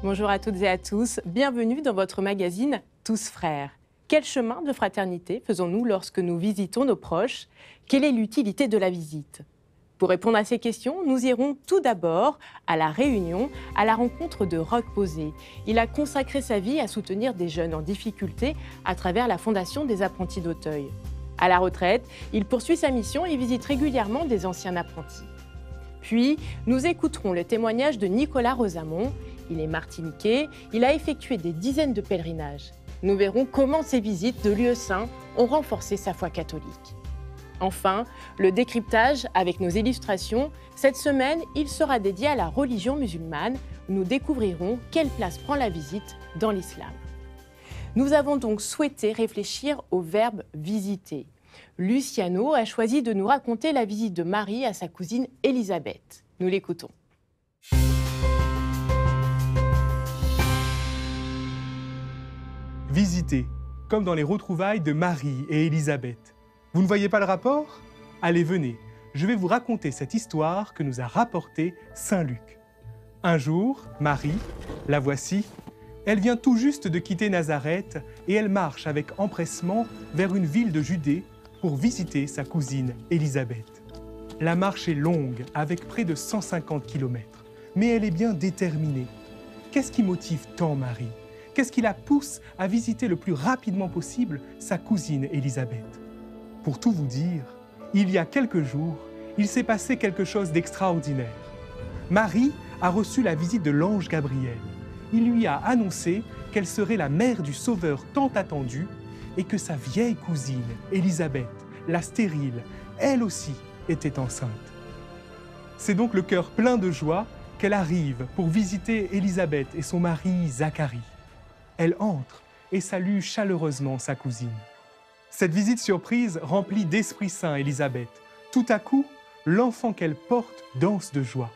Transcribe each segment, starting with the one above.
Bonjour à toutes et à tous, bienvenue dans votre magazine Tous Frères. Quel chemin de fraternité faisons-nous lorsque nous visitons nos proches? Quelle est l'utilité de la visite? Pour répondre à ces questions, nous irons tout d'abord à La Réunion, à la rencontre de Roch Posé. Il a consacré sa vie à soutenir des jeunes en difficulté à travers la Fondation des apprentis d'Auteuil. À la retraite, il poursuit sa mission et visite régulièrement des anciens apprentis. Puis, nous écouterons le témoignage de Nicolas Rosamond. Il est martiniquais, il a effectué des dizaines de pèlerinages. Nous verrons comment ces visites de lieux saints ont renforcé sa foi catholique. Enfin, le décryptage avec nos illustrations. Cette semaine, il sera dédié à la religion musulmane. Nous découvrirons quelle place prend la visite dans l'islam. Nous avons donc souhaité réfléchir au verbe « visiter ». Luciano a choisi de nous raconter la visite de Marie à sa cousine Élisabeth. Nous l'écoutons. Visiter, comme dans les retrouvailles de Marie et Élisabeth. Vous ne voyez pas le rapport? Allez, venez, je vais vous raconter cette histoire que nous a rapportée Saint Luc. Un jour, Marie, la voici, elle vient tout juste de quitter Nazareth et elle marche avec empressement vers une ville de Judée pour visiter sa cousine Élisabeth. La marche est longue, avec près de 150 km, mais elle est bien déterminée. Qu'est-ce qui motive tant Marie? Qu'est-ce qui la pousse à visiter le plus rapidement possible sa cousine Élisabeth? Pour tout vous dire, il y a quelques jours, il s'est passé quelque chose d'extraordinaire. Marie a reçu la visite de l'ange Gabriel. Il lui a annoncé qu'elle serait la mère du Sauveur tant attendu et que sa vieille cousine, Élisabeth, la stérile, elle aussi était enceinte. C'est donc le cœur plein de joie qu'elle arrive pour visiter Élisabeth et son mari Zacharie. Elle entre et salue chaleureusement sa cousine. Cette visite surprise remplit d'Esprit Saint Élisabeth. Tout à coup, l'enfant qu'elle porte danse de joie.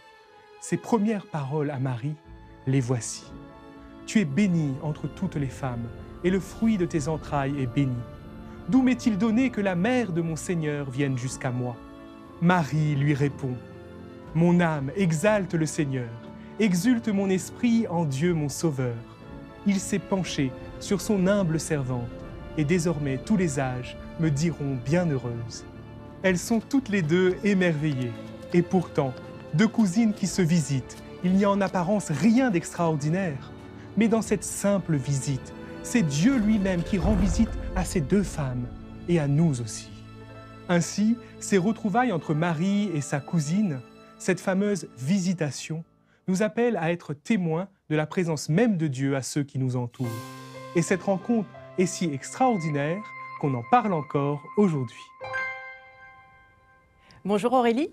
Ses premières paroles à Marie, les voici. « Tu es bénie entre toutes les femmes, et le fruit de tes entrailles est béni. D'où m'est-il donné que la mère de mon Seigneur vienne jusqu'à moi ?» Marie lui répond, « Mon âme exalte le Seigneur, exulte mon esprit en Dieu mon Sauveur. Il s'est penché sur son humble servante, et désormais tous les âges me diront bienheureuse. » Elles sont toutes les deux émerveillées, et pourtant, deux cousines qui se visitent, il n'y a en apparence rien d'extraordinaire. Mais dans cette simple visite, c'est Dieu lui-même qui rend visite à ces deux femmes, et à nous aussi. Ainsi, ces retrouvailles entre Marie et sa cousine, cette fameuse visitation, nous appellent à être témoins de la présence même de Dieu à ceux qui nous entourent. Et cette rencontre est si extraordinaire qu'on en parle encore aujourd'hui. Bonjour Aurélie.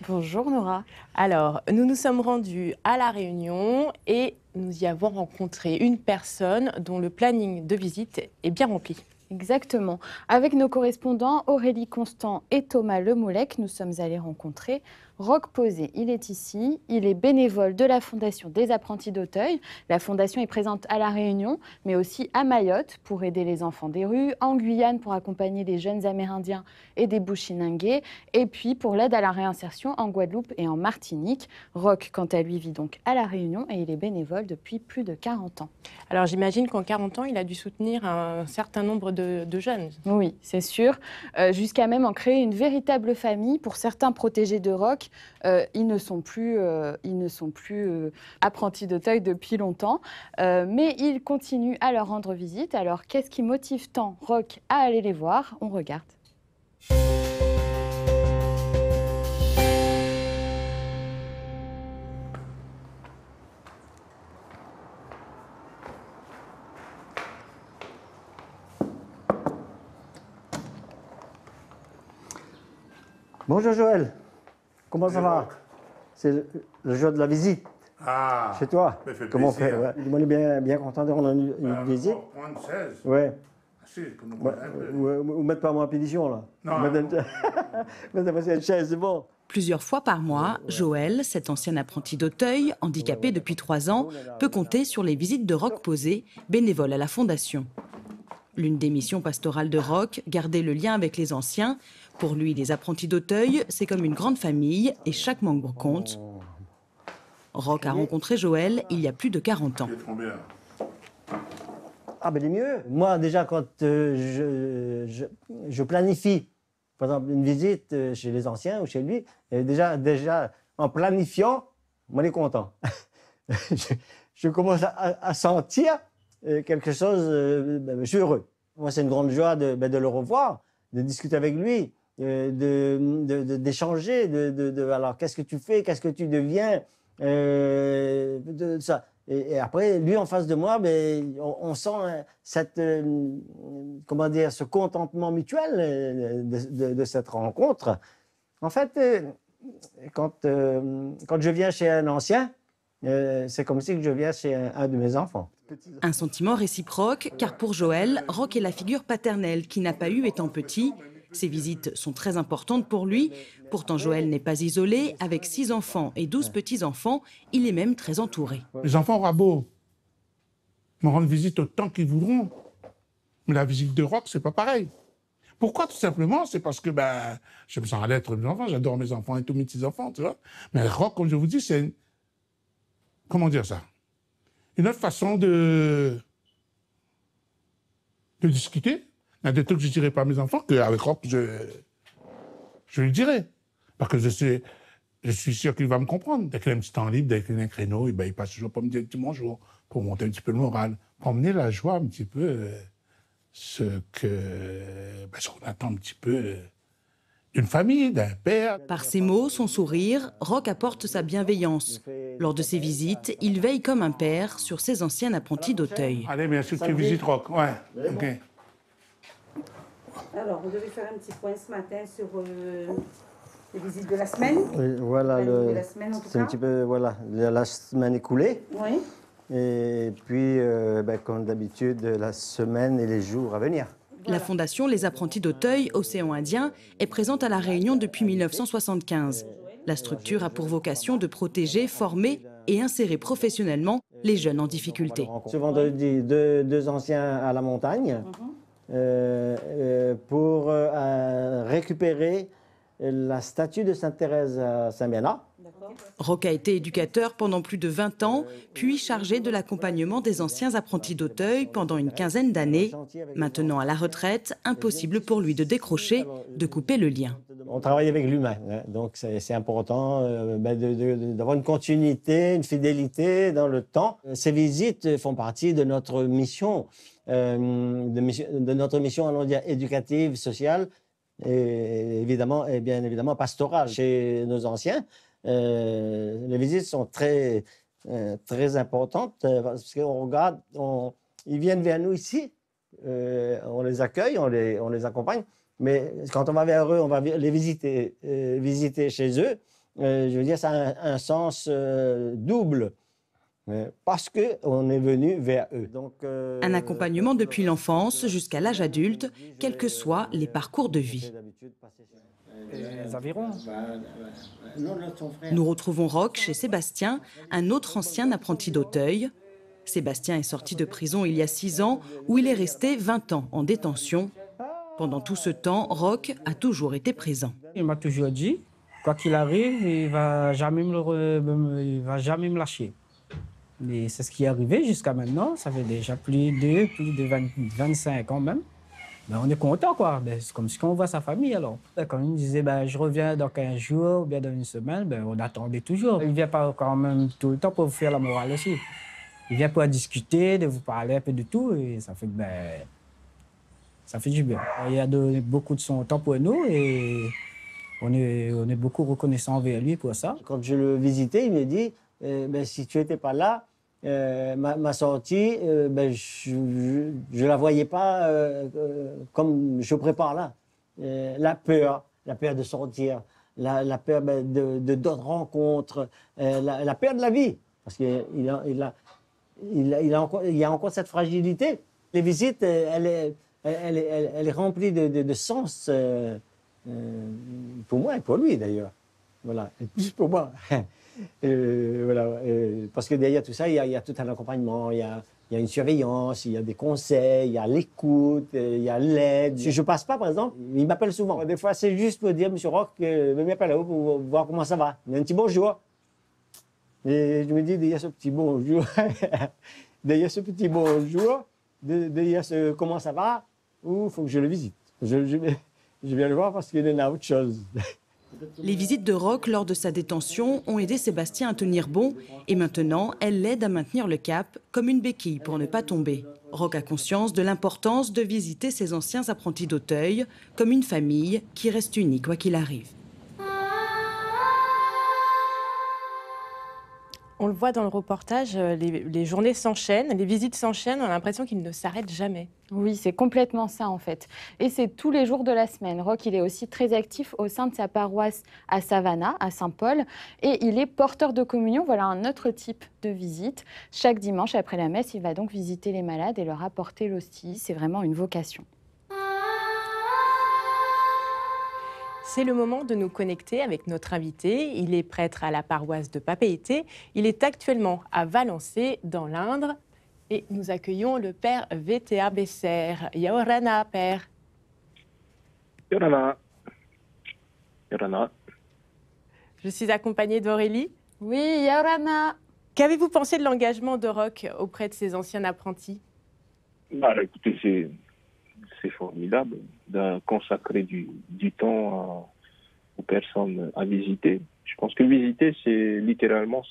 Bonjour Nora. Alors, nous nous sommes rendus à La Réunion et nous y avons rencontré une personne dont le planning de visite est bien rempli. Exactement. Avec nos correspondants Aurélie Constant et Thomas Lemoulec, nous sommes allés rencontrer Roch Posé. Il est ici, il est bénévole de la Fondation des apprentis d'Auteuil. La Fondation est présente à La Réunion, mais aussi à Mayotte pour aider les enfants des rues, en Guyane pour accompagner des jeunes Amérindiens et des Bushinangais, et puis pour l'aide à la réinsertion en Guadeloupe et en Martinique. Roch, quant à lui, vit donc à La Réunion et il est bénévole depuis plus de 40 ans. Alors j'imagine qu'en 40 ans, il a dû soutenir un certain nombre de jeunes. Oui, c'est sûr. Jusqu'à même en créer une véritable famille. Pour certains protégés de Roch, ils ne sont plus apprentis d'Auteuil depuis longtemps, mais ils continuent à leur rendre visite. Alors, qu'est-ce qui motive tant Roch à aller les voir? On regarde. Bonjour Joël, comment ça va? C'est le jour de la visite. Ah, chez toi. me fait Comment on plaisir. fait? Ouais. Moi, on est bien content de rendre une visite. Prendre 16. Ouais. Ah, si, que nous Ouais. Ou mettre pas moi en pétition là. Non. Mettre une chaise, c'est bon. Plusieurs fois par mois, Joël, cet ancien apprenti d'Auteuil, handicapé depuis 3 ans, peut compter sur les visites de Roch Posé, bénévole à la Fondation. L'une des missions pastorales de Roch, garder le lien avec les anciens. Pour lui, les apprentis d'Auteuil, c'est comme une grande famille et chaque membre compte. Roch a rencontré Joël il y a plus de 40 ans. Il est combien? Ah ben, il est mieux. Moi, déjà, quand je planifie, par exemple, une visite chez les anciens ou chez lui, et déjà en planifiant, moi, il est content. je commence à sentir quelque chose, je suis heureux. Moi, c'est une grande joie de le revoir, de discuter avec lui, d'échanger, alors, qu'est-ce que tu fais, qu'est-ce que tu deviens, ça. Et après, lui, en face de moi, on sent comment dire, ce contentement mutuel de cette rencontre. En fait, quand je viens chez un ancien, c'est comme si je viens chez un de mes enfants. Un sentiment réciproque, car pour Joël, Roch est la figure paternelle qu'il n'a pas eue étant petit. Ces visites sont très importantes pour lui. Pourtant, Joël n'est pas isolé. Avec 6 enfants et 12 petits-enfants, il est même très entouré. Les enfants auront beau me rendre visite autant qu'ils voudront. Mais la visite de Roch, c'est pas pareil. Pourquoi? Tout simplement, c'est parce que je me sens à l'être mes enfants, j'adore mes enfants et tous mes petits-enfants, tu vois. Mais Roch, comme je vous dis, c'est comment dire ça? Une autre façon de discuter. Il y a des trucs que je ne dirais pas à mes enfants qu'avec Roch, je lui dirai. Parce que je suis sûr qu'il va me comprendre. Dès qu'il a un petit temps libre, dès qu'il a un créneau, il passe toujours pour me dire un petit bonjour, pour monter un petit peu le moral, pour emmener la joie un petit peu, ce qu'on attend un petit peu d'une famille, d'un père. Par ses mots, son sourire, Roch apporte sa bienveillance. Lors de ses visites, il veille comme un père sur ses anciens apprentis d'Auteuil. Allez, bien sûr que tu visites Roch. Ouais, ok. Alors, on devait faire un petit point ce matin sur les visites de la semaine. Oui, voilà, c'est un petit peu, voilà, la semaine écoulée. Oui. Et puis, comme d'habitude, la semaine et les jours à venir. La fondation Les Apprentis d'Auteuil, Océan Indien, est présente à La Réunion depuis 1975. La structure a pour vocation de protéger, former et insérer professionnellement les jeunes en difficulté. Ce vendredi, 2 anciens à la montagne pour récupérer la statue de Sainte-Thérèse à Saint-Bernard. Roch a été éducateur pendant plus de 20 ans, puis chargé de l'accompagnement des anciens apprentis d'Auteuil pendant une quinzaine d'années. Maintenant à la retraite, impossible pour lui de décrocher, de couper le lien. On travaille avec l'humain, hein, donc c'est important d'avoir une continuité, une fidélité dans le temps. Ces visites font partie de notre mission, de notre mission, allons dire, éducative, sociale et bien évidemment pastorale chez nos anciens. Les visites sont très importantes parce qu'on regarde, ils viennent vers nous ici, on les accueille, on les accompagne, mais quand on va vers eux, on va les visiter chez eux. Je veux dire, ça a un sens double. Parce qu'on est venu vers eux. Donc, un accompagnement depuis l'enfance jusqu'à l'âge adulte, quels que soient les parcours de vie. Nous retrouvons Roch chez Sébastien, un autre ancien apprenti d'Auteuil. Sébastien est sorti de prison il y a 6 ans, où il est resté 20 ans en détention. Pendant tout ce temps, Roch a toujours été présent. Il m'a toujours dit, quoi qu'il arrive, il ne va jamais me lâcher. Et c'est ce qui est arrivé jusqu'à maintenant. Ça fait déjà plus de 25 ans même. Ben, on est content, quoi. Ben, c'est comme si on voit sa famille, alors. Quand il me disait, je reviens dans 15 jours ou bien dans une semaine, on attendait toujours. Il ne vient pas quand même tout le temps pour vous faire la morale aussi. Il vient pour discuter, de vous parler un peu de tout, et ça fait que, ça fait du bien. Il a donné beaucoup de son temps pour nous, et on est beaucoup reconnaissant envers lui pour ça. Quand je le visitais, il me dit, si tu n'étais pas là, ma sortie, je ne la voyais pas comme je prépare là. La peur de sortir, la peur d'autres rencontres, la peur de la vie. Parce qu'il y a encore cette fragilité. Les visites, elle est remplie de sens pour moi et pour lui d'ailleurs. Voilà, et plus pour moi. Parce que derrière tout ça, il y a tout un accompagnement, il y a une surveillance, il y a des conseils, il y a l'écoute, il y a l'aide. Si je ne passe pas, par exemple, il m'appelle souvent. Des fois, c'est juste pour dire, Monsieur Roch, m'appelle pour voir comment ça va. Un petit bonjour. Et je me dis, derrière ce petit bonjour, derrière ce petit bonjour, derrière ce comment ça va, il faut que je le visite. Je viens le voir parce qu'il y a autre chose. Les visites de Roch lors de sa détention ont aidé Sébastien à tenir bon et maintenant, elle l'aide à maintenir le cap comme une béquille pour ne pas tomber. Roch a conscience de l'importance de visiter ses anciens apprentis d'Auteuil comme une famille qui reste unie quoi qu'il arrive. On le voit dans le reportage, les journées s'enchaînent, les visites s'enchaînent, on a l'impression qu'ils ne s'arrêtent jamais. Oui, c'est complètement ça en fait. Et c'est tous les jours de la semaine. Roch, il est aussi très actif au sein de sa paroisse à Savannah, à Saint-Paul. Et il est porteur de communion. Voilà un autre type de visite. Chaque dimanche après la messe, il va donc visiter les malades et leur apporter l'hostie. C'est vraiment une vocation. C'est le moment de nous connecter avec notre invité. Il est prêtre à la paroisse de Papeete. Il est actuellement à Valençay, dans l'Indre. Et nous accueillons le père VTA Besser. Yaorana, père. Yorana. Yorana. Je suis accompagnée d'Aurélie. Oui, Yaorana. Qu'avez-vous pensé de l'engagement de Roch auprès de ses anciens apprentis? Bah, écoutez, c'est formidable de consacrer du temps aux personnes à visiter. Je pense que visiter, c'est littéralement,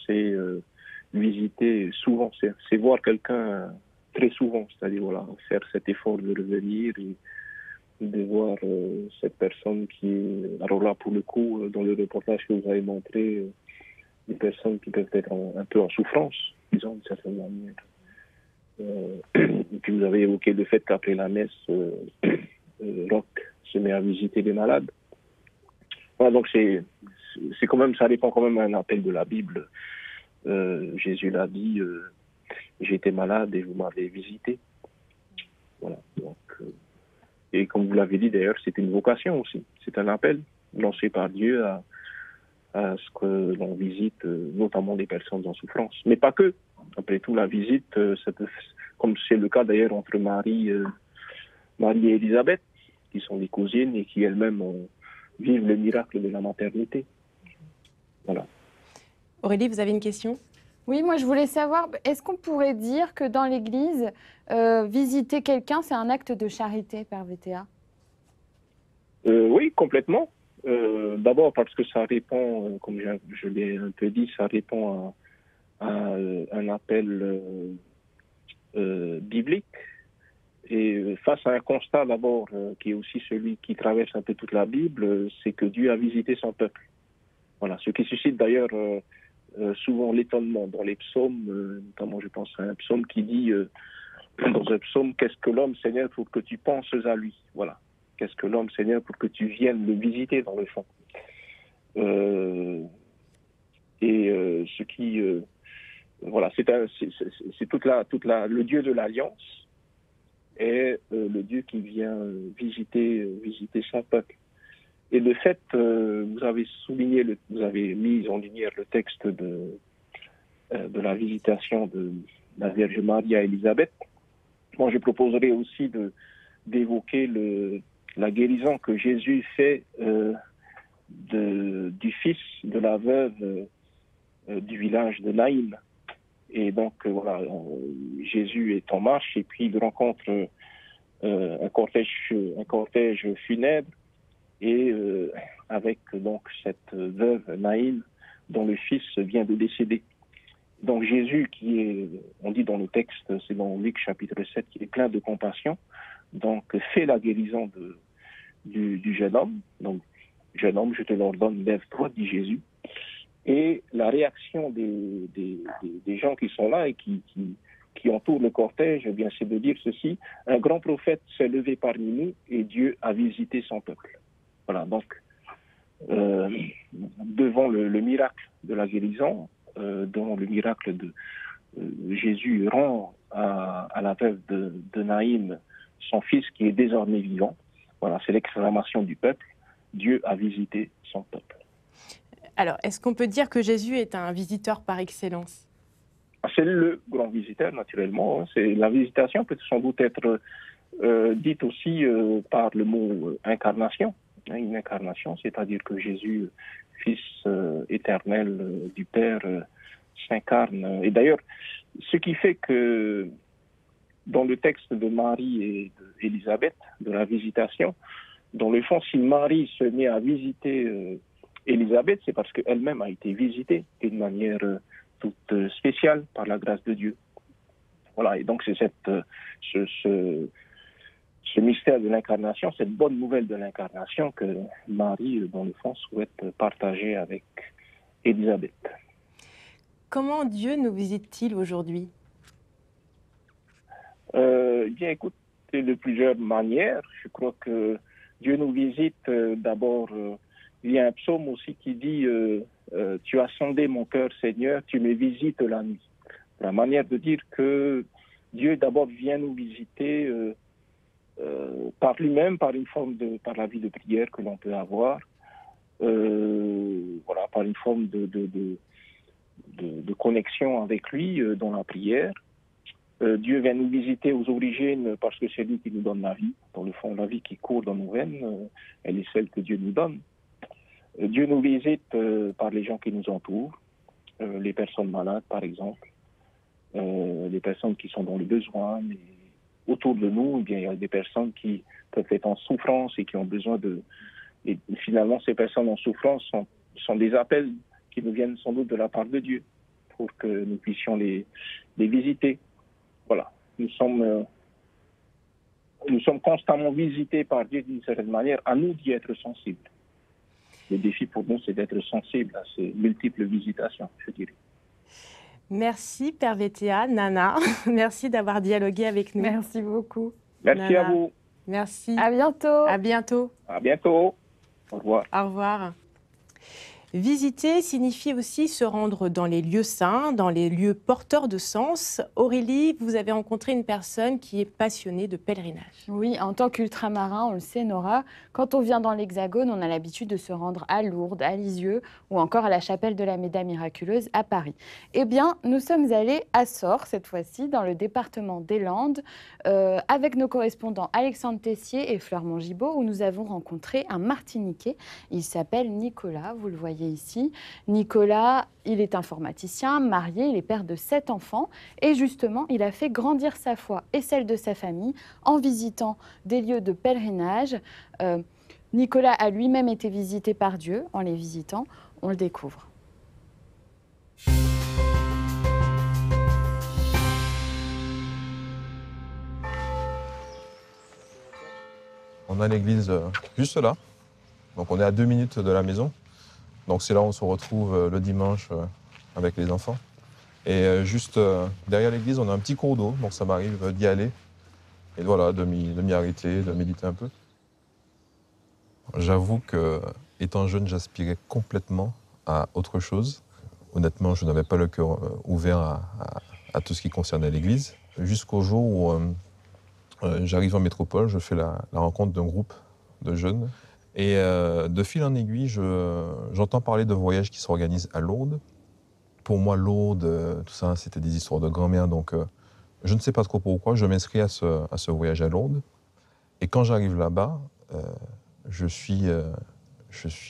visiter souvent, c'est voir quelqu'un très souvent, c'est-à-dire voilà, faire cet effort de revenir et de voir cette personne qui est, alors là pour le coup, dans le reportage que vous avez montré, des personnes qui peuvent être un peu en souffrance, disons d'une certaine manière. Et puis vous avez évoqué le fait qu'après la messe, Roch se met à visiter les malades. Voilà, donc c'est quand même, ça répond quand même à un appel de la Bible. Jésus l'a dit, j'étais malade et vous m'avez visité. Voilà. Donc, et comme vous l'avez dit d'ailleurs, c'est une vocation aussi. C'est un appel lancé par Dieu à ce que l'on visite, notamment des personnes en souffrance. Mais pas que. Après tout, la visite, comme c'est le cas d'ailleurs entre Marie et Élisabeth, qui sont des cousines et qui elles-mêmes vivent le miracle de la maternité. Voilà. Aurélie, vous avez une question? Oui, moi je voulais savoir, est-ce qu'on pourrait dire que dans l'Église, visiter quelqu'un, c'est un acte de charité, père VTA? Oui, complètement. D'abord parce que ça répond, comme je l'ai un peu dit, ça répond à un appel biblique. Et face à un constat d'abord, qui est aussi celui qui traverse un peu toute la Bible, c'est que Dieu a visité son peuple. Voilà, ce qui suscite d'ailleurs souvent l'étonnement dans les psaumes, notamment je pense à un psaume qui dit, dans un psaume, qu'est-ce que l'homme, Seigneur, pour que tu penses à lui? Voilà. Qu'est-ce que l'homme, Seigneur, pour que tu viennes le visiter dans le fond? Ce qui... voilà, c'est le Dieu de l'Alliance est le Dieu qui vient visiter son peuple. Et de fait, vous avez mis en lumière le texte de la visitation de la Vierge Marie à Élisabeth. Moi, je proposerais aussi d'évoquer la guérison que Jésus fait du fils de la veuve du village de Naïm. Et donc, voilà, Jésus est en marche et puis il rencontre un cortège funèbre et avec donc cette veuve Naïm dont le fils vient de décéder. Donc Jésus, qui est, on dit dans le texte, c'est dans Luc chapitre 7, qui est plein de compassion, donc fait la guérison du jeune homme. Donc, jeune homme, je te l'ordonne, lève-toi, dit Jésus. Et la réaction des gens qui sont là et qui entourent le cortège, eh bien, c'est de dire ceci: un grand prophète s'est levé parmi nous et Dieu a visité son peuple. Voilà, donc, devant le miracle de la guérison, dont le miracle de Jésus rend à la veuve de Naïm son fils qui est désormais vivant. Voilà, c'est l'exclamation du peuple. Dieu a visité son peuple. Alors, est-ce qu'on peut dire que Jésus est un visiteur par excellence? C'est le grand visiteur, naturellement. La visitation peut sans doute être dite aussi par le mot incarnation. Une incarnation, c'est-à-dire que Jésus, Fils éternel du Père, s'incarne. Et d'ailleurs, ce qui fait que dans le texte de Marie et d'Élisabeth, de la visitation, dans le fond, si Marie se met à visiter Élisabeth, c'est parce qu'elle-même a été visitée d'une manière toute spéciale par la grâce de Dieu. Voilà, et donc c'est ce mystère de l'incarnation, cette bonne nouvelle de l'incarnation que Marie, dans le fond, souhaite partager avec Élisabeth. Comment Dieu nous visite-t-il aujourd'hui? Bien, écoute, de plusieurs manières. Je crois que Dieu nous visite d'abord, il y a un psaume aussi qui dit tu as sondé mon cœur, Seigneur, tu me visites la nuit. La manière de dire que Dieu d'abord vient nous visiter par lui-même, par la vie de prière que l'on peut avoir, voilà, par une forme de connexion avec lui dans la prière. Dieu vient nous visiter aux origines parce que c'est lui qui nous donne la vie. Dans le fond, la vie qui court dans nos veines, elle est celle que Dieu nous donne. Dieu nous visite par les gens qui nous entourent, les personnes malades par exemple, les personnes qui sont dans le besoin. Mais autour de nous, eh bien, il y a des personnes qui peuvent être en souffrance et qui ont besoin de... Et finalement, ces personnes en souffrance sont des appels qui nous viennent sans doute de la part de Dieu pour que nous puissions les visiter. Voilà, nous sommes constamment visités par Dieu d'une certaine manière, à nous d'y être sensibles. Le défi pour nous, c'est d'être sensibles à ces multiples visitations, je dirais. Merci Père Vétéa, Nana, merci d'avoir dialogué avec nous. Merci beaucoup. Merci Nana. à vous. Merci. À bientôt. À bientôt. À bientôt. Au revoir. Au revoir. Visiter signifie aussi se rendre dans les lieux saints, dans les lieux porteurs de sens. Aurélie, vous avez rencontré une personne qui est passionnée de pèlerinage. Oui, en tant qu'ultramarin, on le sait Nora, quand on vient dans l'Hexagone, on a l'habitude de se rendre à Lourdes, à Lisieux ou encore à la chapelle de la Médaille miraculeuse à Paris. Eh bien, nous sommes allés à Sort, cette fois-ci, dans le département des Landes, avec nos correspondants Alexandre Tessier et Fleur Mongibaud, où nous avons rencontré un Martiniquais. Il s'appelle Nicolas, vous le voyez ici. Nicolas, il est informaticien, marié, il est père de 7 enfants et justement, il a fait grandir sa foi et celle de sa famille en visitant des lieux de pèlerinage. Nicolas a lui-même été visité par Dieu en les visitant. On le découvre. On a l'église juste là, donc on est à 2 minutes de la maison. Donc c'est là où on se retrouve le dimanche avec les enfants. Et juste derrière l'église, on a un petit cours d'eau, donc ça m'arrive d'y aller. Et voilà, de m'y arrêter, de méditer un peu. J'avoue que, étant jeune, j'aspirais complètement à autre chose. Honnêtement, je n'avais pas le cœur ouvert à tout ce qui concernait l'église. Jusqu'au jour où j'arrive en métropole, je fais la rencontre d'un groupe de jeunes. Et de fil en aiguille, j'entends parler de voyages qui s'organisent à Lourdes. Pour moi, Lourdes, tout ça, c'était des histoires de grand-mère. Donc, je ne sais pas trop pourquoi, je m'inscris à ce voyage à Lourdes. Et quand j'arrive là-bas, je suis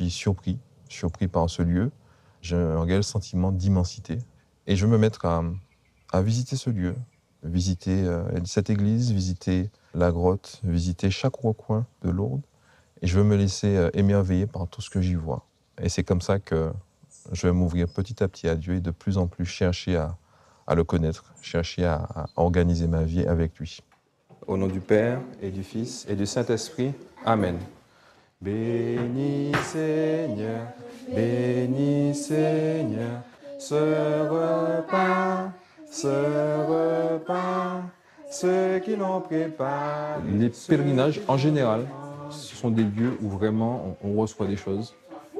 surpris par ce lieu. J'ai un réel sentiment d'immensité. Et je veux me mettre à visiter ce lieu, visiter cette église, visiter la grotte, visiter chaque recoin de Lourdes. Et je veux me laisser émerveiller par tout ce que j'y vois. Et c'est comme ça que je vais m'ouvrir petit à petit à Dieu et de plus en plus chercher à le connaître, chercher à organiser ma vie avec lui. Au nom du Père et du Fils et du Saint-Esprit, Amen. Bénis Seigneur, ce repas, ceux qui l'ont préparé. Les pèlerinages en général, ce sont des lieux où vraiment on reçoit des choses.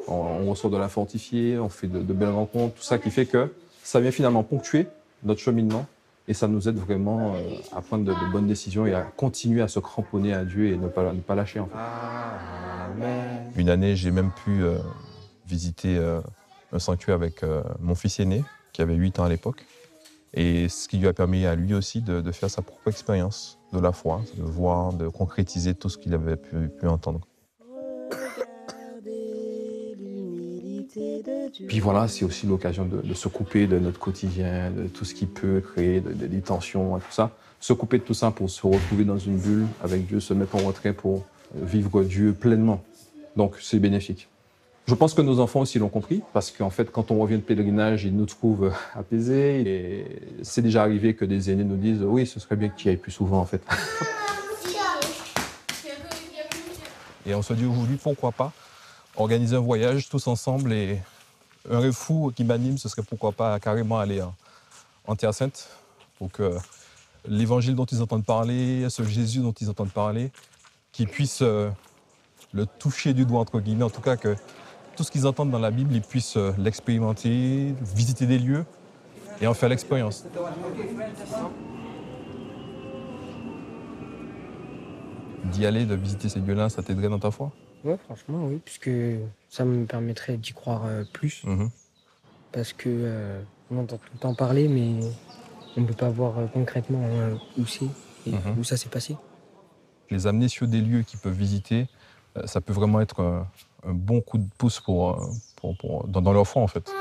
On reçoit de la fortifiée, on fait de belles rencontres, tout ça qui fait que ça vient finalement ponctuer notre cheminement et ça nous aide vraiment à prendre de bonnes décisions et à continuer à se cramponner à Dieu et ne pas lâcher en fait. Amen. Une année, j'ai même pu visiter un sanctuaire avec mon fils aîné qui avait 8 ans à l'époque et ce qui lui a permis à lui aussi de faire sa propre expérience de la foi, de voir, de concrétiser tout ce qu'il avait pu entendre. Regardez l'humilité de Puis voilà, c'est aussi l'occasion de se couper de notre quotidien, de tout ce qui peut créer des tensions et tout ça. Se couper de tout ça pour se retrouver dans une bulle avec Dieu, se mettre en retrait pour vivre Dieu pleinement. Donc c'est bénéfique. Je pense que nos enfants aussi l'ont compris, parce qu'en fait, quand on revient de pèlerinage, ils nous trouvent apaisés. Et c'est déjà arrivé que des aînés nous disent « Oui, ce serait bien que tu y ailles plus souvent, en fait. » Et on se dit aujourd'hui, pourquoi pas organiser un voyage tous ensemble, et un rêve fou qui m'anime, ce serait pourquoi pas carrément aller en Terre Sainte, pour que l'évangile dont ils entendent parler, ce Jésus dont ils entendent parler, qu'ils puissent le toucher du doigt, entre guillemets, en tout cas que tout ce qu'ils entendent dans la Bible, ils puissent l'expérimenter, visiter des lieux et en faire l'expérience. D'y aller, de visiter ces lieux-là, ça t'aiderait dans ta foi? Oui, franchement, oui, puisque ça me permettrait d'y croire plus. Parce que on entend tout le temps parler, mais on ne peut pas voir concrètement où c'est et où ça s'est passé. Les amener sur des lieux qu'ils peuvent visiter, ça peut vraiment être un bon coup de pouce dans leur foi, en fait.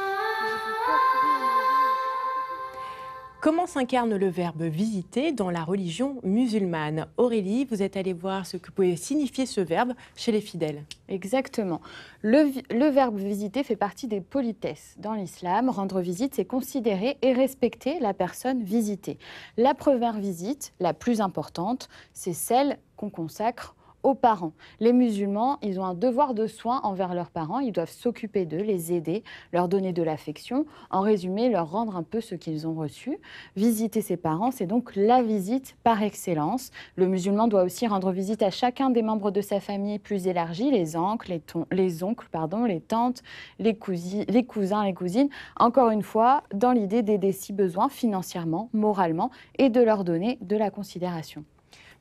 Comment s'incarne le verbe « visiter » dans la religion musulmane? Aurélie, vous êtes allée voir ce que pouvait signifier ce verbe chez les fidèles. Exactement. Le verbe « visiter » fait partie des politesses. Dans l'islam, rendre visite, c'est considérer et respecter la personne visitée. La première visite, la plus importante, c'est celle qu'on consacre aux parents. Les musulmans, ils ont un devoir de soin envers leurs parents. Ils doivent s'occuper d'eux, les aider, leur donner de l'affection. En résumé, leur rendre un peu ce qu'ils ont reçu. Visiter ses parents, c'est donc la visite par excellence. Le musulman doit aussi rendre visite à chacun des membres de sa famille plus élargie, les oncles, les tantes, les cousins, les cousines. Encore une fois, dans l'idée d'aider si besoin financièrement, moralement, et de leur donner de la considération.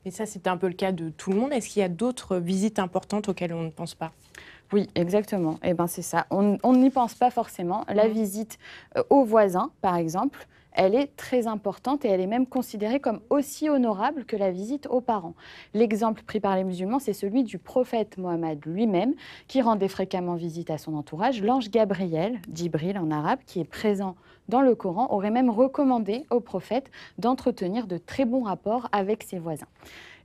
Mais ça, c'est un peu le cas de tout le monde. Est-ce qu'il y a d'autres visites importantes auxquelles on ne pense pas? Oui, exactement. Eh ben, c'est ça. On n'y pense pas forcément. La visite aux voisins, par exemple, elle est très importante et elle est même considérée comme aussi honorable que la visite aux parents. L'exemple pris par les musulmans, c'est celui du prophète Mohammed lui-même, qui rendait fréquemment visite à son entourage. L'ange Gabriel, Djibril en arabe, qui est présent dans le Coran, aurait même recommandé au prophète d'entretenir de très bons rapports avec ses voisins.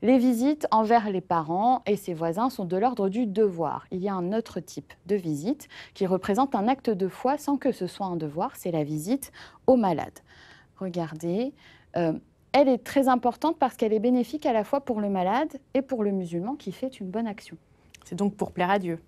Les visites envers les parents et ses voisins sont de l'ordre du devoir. Il y a un autre type de visite qui représente un acte de foi sans que ce soit un devoir, c'est la visite aux malades. Regardez, elle est très importante parce qu'elle est bénéfique à la fois pour le malade et pour le musulman qui fait une bonne action. C'est donc pour plaire à Dieu.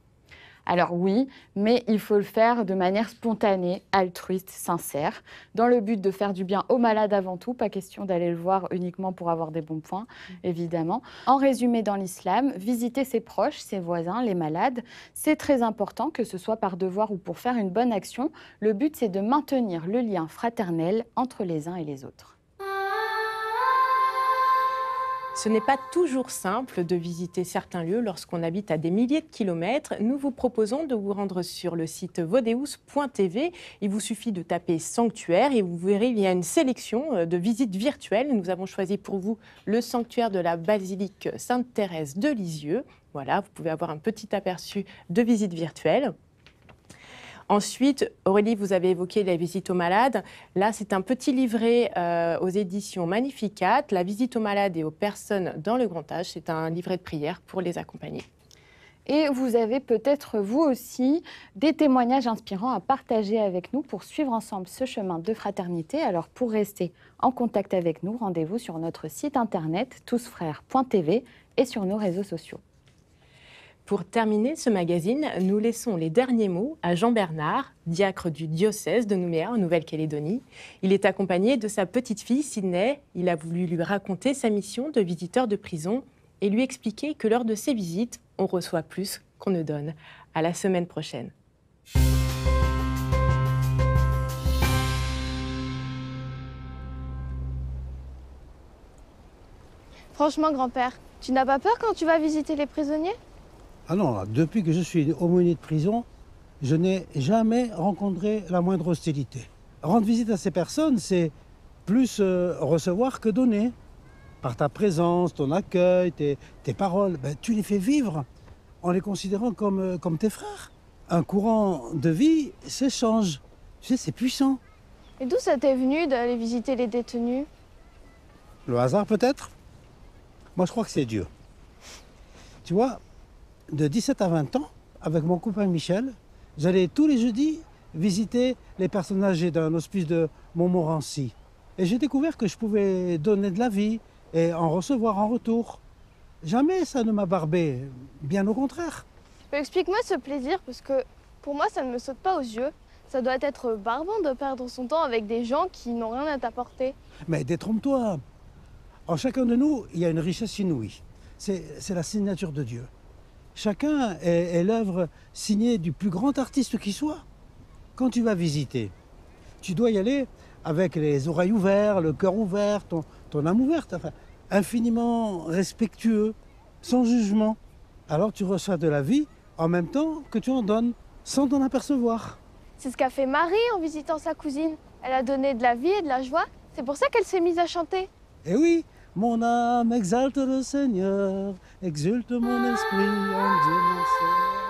Alors oui, mais il faut le faire de manière spontanée, altruiste, sincère, dans le but de faire du bien aux malades avant tout, pas question d'aller le voir uniquement pour avoir des bons points, évidemment. En résumé, dans l'islam, visiter ses proches, ses voisins, les malades, c'est très important, que ce soit par devoir ou pour faire une bonne action. Le but, c'est de maintenir le lien fraternel entre les uns et les autres. Ce n'est pas toujours simple de visiter certains lieux lorsqu'on habite à des milliers de kilomètres. Nous vous proposons de vous rendre sur le site vodeus.tv. Il vous suffit de taper sanctuaire et vous verrez, il y a une sélection de visites virtuelles. Nous avons choisi pour vous le sanctuaire de la basilique Sainte-Thérèse de Lisieux. Voilà, vous pouvez avoir un petit aperçu de visites virtuelles. Ensuite, Aurélie, vous avez évoqué la visite aux malades. Là, c'est un petit livret aux éditions Magnificat. La visite aux malades et aux personnes dans le grand âge, c'est un livret de prière pour les accompagner. Et vous avez peut-être, vous aussi, des témoignages inspirants à partager avec nous pour suivre ensemble ce chemin de fraternité. Alors, pour rester en contact avec nous, rendez-vous sur notre site internet tousfrères.tv et sur nos réseaux sociaux. Pour terminer ce magazine, nous laissons les derniers mots à Jean Bernard, diacre du diocèse de Nouméa en Nouvelle-Calédonie. Il est accompagné de sa petite fille Sydney. Il a voulu lui raconter sa mission de visiteur de prison et lui expliquer que lors de ses visites, on reçoit plus qu'on ne donne. À la semaine prochaine. Franchement, grand-père, tu n'as pas peur quand tu vas visiter les prisonniers ? Ah non, depuis que je suis aumônier de prison, je n'ai jamais rencontré la moindre hostilité. Rendre visite à ces personnes, c'est plus recevoir que donner. Par ta présence, ton accueil, tes paroles, tu les fais vivre en les considérant comme tes frères. un courant de vie s'échange. Tu sais, c'est puissant. Et d'où ça t'est venu d'aller visiter les détenus? Le hasard peut-être? Moi je crois que c'est Dieu. Tu vois, de 17 à 20 ans, avec mon copain Michel, j'allais tous les jeudis visiter les personnes âgées d'un hospice de Montmorency. Et j'ai découvert que je pouvais donner de la vie et en recevoir en retour. Jamais ça ne m'a barbé, bien au contraire. Explique-moi ce plaisir, parce que pour moi, ça ne me saute pas aux yeux. Ça doit être barbant de perdre son temps avec des gens qui n'ont rien à t'apporter. Mais détrompe-toi. En chacun de nous, il y a une richesse inouïe. C'est la signature de Dieu. Chacun est l'œuvre signée du plus grand artiste qui soit. Quand tu vas visiter, tu dois y aller avec les oreilles ouvertes, le cœur ouvert, ton âme ouverte, enfin, infiniment respectueux, sans jugement. Alors tu reçois de la vie en même temps que tu en donnes, sans t'en apercevoir. C'est ce qu'a fait Marie en visitant sa cousine. Elle a donné de la vie et de la joie. C'est pour ça qu'elle s'est mise à chanter. Eh oui, mon âme exalte le Seigneur, exulte mon esprit en Dieu mon Seigneur.